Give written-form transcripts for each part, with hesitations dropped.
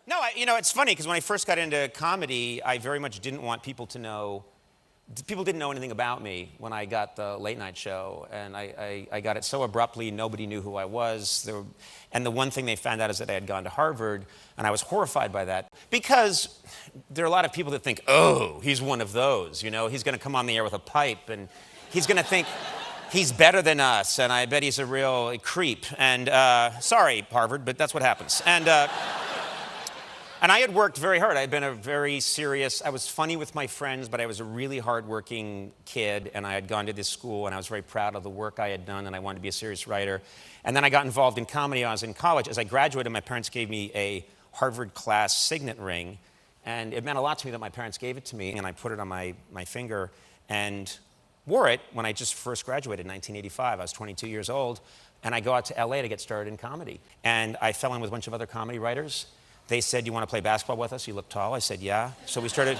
No, it's funny because when I first got into comedy, I very much didn't want people to know. People didn't know anything about me when I got the late night show, and I got it so abruptly, nobody knew who I was. And the one thing they found out is that I had gone to Harvard, and I was horrified by that because there are a lot of people that think, oh, he's one of those, he's going to come on the air with a pipe, and he's going to think he's better than us, and I bet he's a real creep. And sorry, Harvard, but that's what happens. And I had worked very hard. I had been I was funny with my friends, but I was a really hardworking kid, and I had gone to this school, and I was very proud of the work I had done, and I wanted to be a serious writer. And then I got involved in comedy when I was in college. As I graduated, my parents gave me a Harvard class signet ring, and it meant a lot to me that my parents gave it to me, and I put it on my finger and wore it when I just first graduated in 1985. I was 22 years old, and I go out to LA to get started in comedy. And I fell in with a bunch of other comedy writers. They said, you want to play basketball with us? You look tall. I said, yeah. So we started.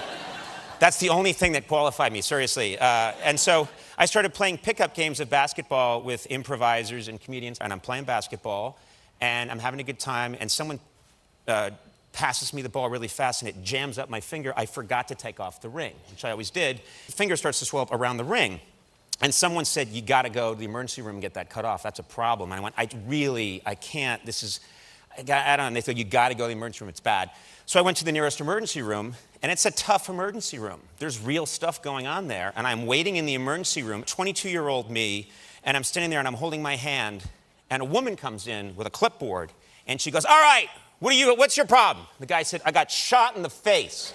That's the only thing that qualified me, seriously. And so I started playing pickup games of basketball with improvisers and comedians. And I'm playing basketball, and I'm having a good time. And someone passes me the ball really fast, and it jams up my finger. I forgot to take off the ring, which I always did. The finger starts to swell up around the ring. And someone said, you got to go to the emergency room and get that cut off. That's a problem. And I went, I can't. I don't know. And they said, you got to go to the emergency room. It's bad. So I went to the nearest emergency room, and it's a tough emergency room. There's real stuff going on there. And I'm waiting in the emergency room, 22-year-old me, and I'm standing there, and I'm holding my hand, and a woman comes in with a clipboard, and she goes, all right, what's your problem? The guy said, I got shot in the face.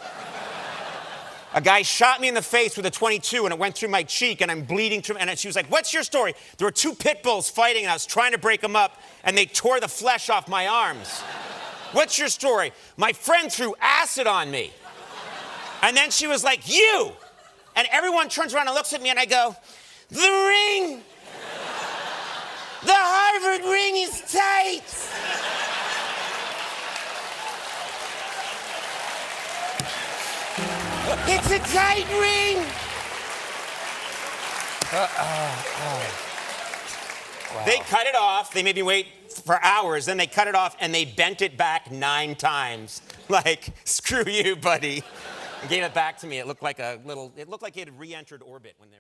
A guy shot me in the face with a .22, and it went through my cheek, and I'm bleeding through. And she was like, what's your story? There were two pit bulls fighting, and I was trying to break them up, and they tore the flesh off my arms. What's your story? My friend threw acid on me. And then she was like, you. And everyone turns around and looks at me, and I go, the ring. The Harvard ring is tight. It's a tight ring! Wow. They cut it off. They made me wait for hours. Then they cut it off, and they bent it back 9 times. Like, screw you, buddy. And gave it back to me. It looked like it had re-entered orbit when they were